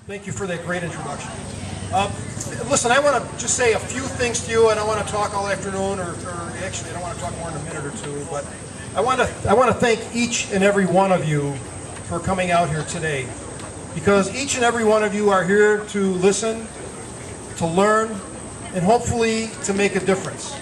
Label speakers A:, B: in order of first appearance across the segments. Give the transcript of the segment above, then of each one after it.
A: Thank you for that great introduction. Listen, I want to just say a few things to you. I don't want to talk all afternoon, or actually, I don't want to talk more than a minute or two. But I want to thank each and every one of you for coming out here today, because each and every one of you are here to listen, to learn, and hopefully to make a difference.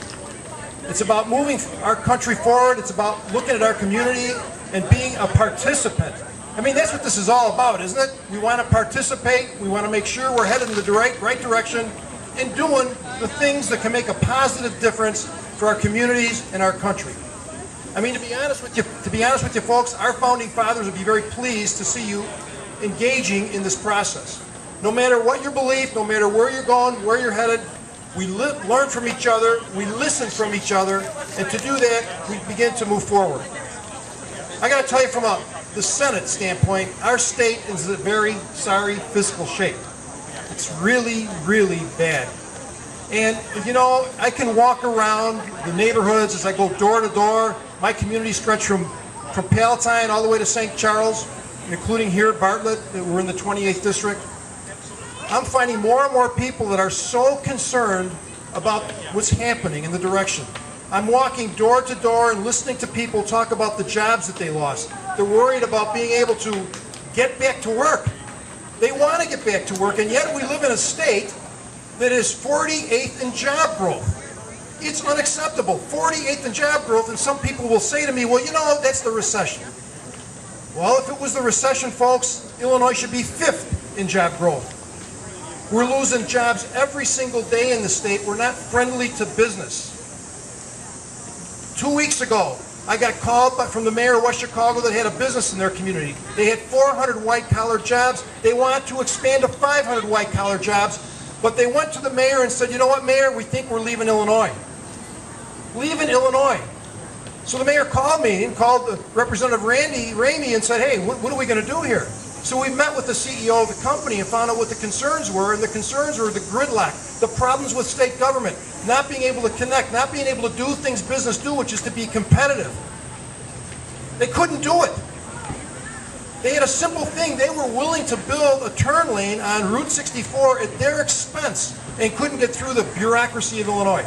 A: It's about moving our country forward. It's about looking at our community and being a participant. I mean, that's what this is all about, isn't it? We want to participate. We want to make sure we're headed in the right direction and doing the things that can make a positive difference for our communities and our country. I mean, to be honest with you folks, our founding fathers would be very pleased to see you engaging in this process. No matter what your belief, no matter where you're going, where you're headed, we learn from each other, we listen from each other, and to do that, we begin to move forward. I got to tell you, from the Senate standpoint, our state is in a very sorry fiscal shape. It's really, really bad. And, you know, I can walk around the neighborhoods as I go door to door. My community stretches from Palatine all the way to St. Charles, including here at Bartlett. We're in the 28th district. I'm finding more and more people that are so concerned about what's happening in the direction. I'm walking door to door and listening to people talk about the jobs that they lost. They're worried about being able to get back to work. They want to get back to work, and yet we live in a state that is 48th in job growth. It's unacceptable, 48th in job growth, and some people will say to me, well, you know, that's the recession. Well, if it was the recession, folks, Illinois should be 5th in job growth. We're losing jobs every single day in the state. We're not friendly to business. 2 weeks ago, I got called from the mayor of West Chicago that had a business in their community. They had 400 white-collar jobs. They want to expand to 500 white-collar jobs, but they went to the mayor and said, you know what, Mayor, we think we're leaving Illinois. Leaving Illinois. So the mayor called me and called Representative Randy Ramey and said, hey, what are we going to do here? So we met with the CEO of the company and found out what the concerns were, and the concerns were the gridlock, the problems with state government, not being able to connect, not being able to do things business do, which is to be competitive. They couldn't do it. They had a simple thing. They were willing to build a turn lane on Route 64 at their expense and couldn't get through the bureaucracy of Illinois.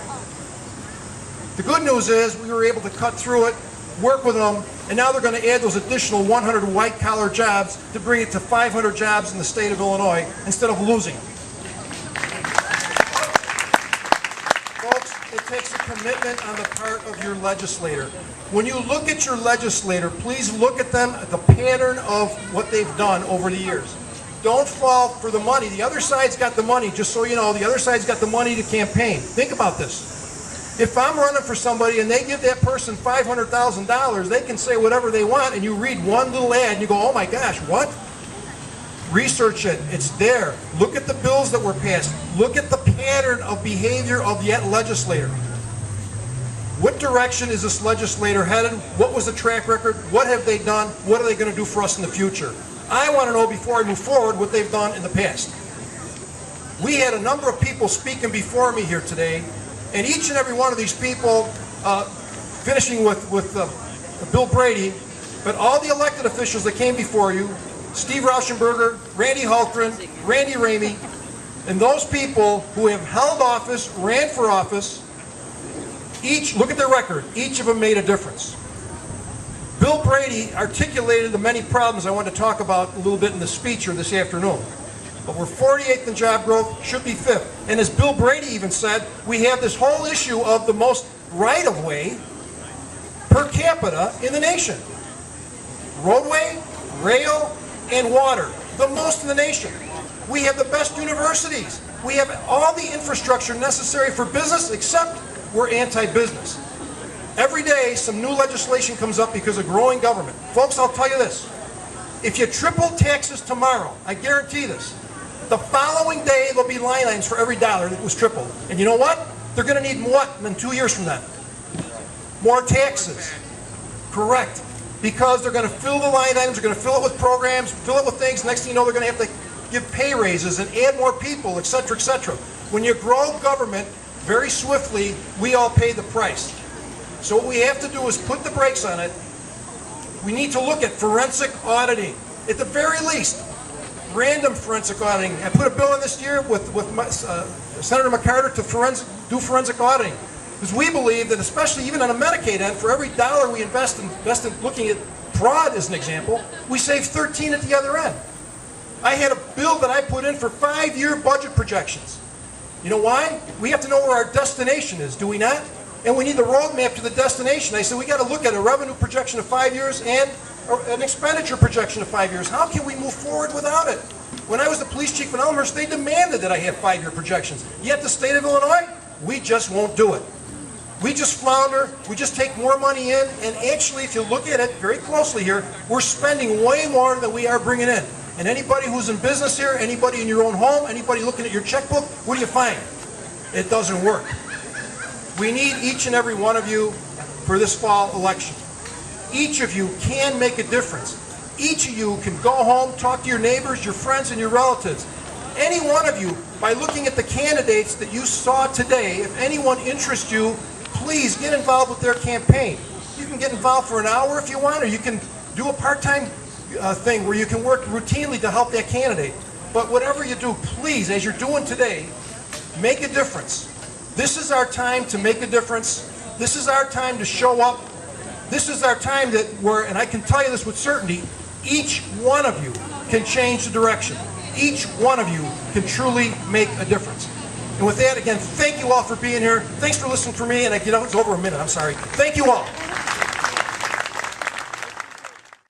A: The good news is we were able to cut through it, work with them, and now they're going to add those additional 100 white-collar jobs to bring it to 500 jobs in the state of Illinois instead of losing them. Folks, it takes a commitment on the part of your legislator. When you look at your legislator, please look at them, the pattern of what they've done over the years. Don't fall for the money. The other side's got the money, just so you know, the other side's got the money to campaign. Think about this. If I'm running for somebody and they give that person $500,000, they can say whatever they want, and you read one little ad and you go, oh my gosh, what? Research it. It's there. Look at the bills that were passed. Look at the pattern of behavior of the legislator. What direction is this legislator headed? What was the track record? What have they done? What are they going to do for us in the future? I want to know, before I move forward, what they've done in the past. We had a number of people speaking before me here today, and each and every one of these people, finishing with Bill Brady, but all the elected officials that came before you, Steve Rauschenberger, Randy Haltren, Randy Ramey, and those people who have held office, ran for office, each, look at their record, each of them made a difference. Bill Brady articulated the many problems I want to talk about a little bit in the speech here this afternoon. But we're 48th in job growth, should be 5th. And as Bill Brady even said, we have this whole issue of the most right-of-way per capita in the nation. Roadway, rail, and water, the most in the nation. We have the best universities. We have all the infrastructure necessary for business, except we're anti-business. Every day, some new legislation comes up because of growing government. Folks, I'll tell you this. If you triple taxes tomorrow, I guarantee this, the following day there'll be line items for every dollar that was tripled. And you know what? They're going to need more than 2 years from then. More taxes. Correct. Because they're going to fill the line items, they're going to fill it with programs, fill it with things. Next thing you know, they're going to have to give pay raises and add more people, et cetera, et cetera. When you grow government very swiftly, we all pay the price. So what we have to do is put the brakes on it. We need to look at forensic auditing. At the very least, random forensic auditing. I put a bill in this year with Senator McCarter to do forensic auditing. Because we believe that, especially even on a Medicaid end, for every dollar we invest in looking at fraud as an example, we save 13 at the other end. I had a bill that I put in for 5-year budget projections. You know why? We have to know where our destination is, do we not? And we need the roadmap to the destination. I said we got to look at a revenue projection of 5 years and an expenditure projection of 5 years. How can we move forward without it? When I was the police chief in Elmhurst, they demanded that I have 5-year projections. Yet the state of Illinois, we just won't do it. We just flounder, we just take more money in, and actually, if you look at it very closely here, we're spending way more than we are bringing in. And anybody who's in business here, anybody in your own home, anybody looking at your checkbook, what do you find? It doesn't work. We need each and every one of you for this fall election. Each of you can make a difference. Each of you can go home, talk to your neighbors, your friends, and your relatives. Any one of you, by looking at the candidates that you saw today, if anyone interests you, please get involved with their campaign. You can get involved for an hour if you want, or you can do a part-time thing where you can work routinely to help that candidate. But whatever you do, please, as you're doing today, make a difference. This is our time to make a difference. This is our time to show up. This is our time that and I can tell you this with certainty, each one of you can change the direction. Each one of you can truly make a difference. And with that, again, thank you all for being here. Thanks for listening for me. And it's over a minute. I'm sorry. Thank you all.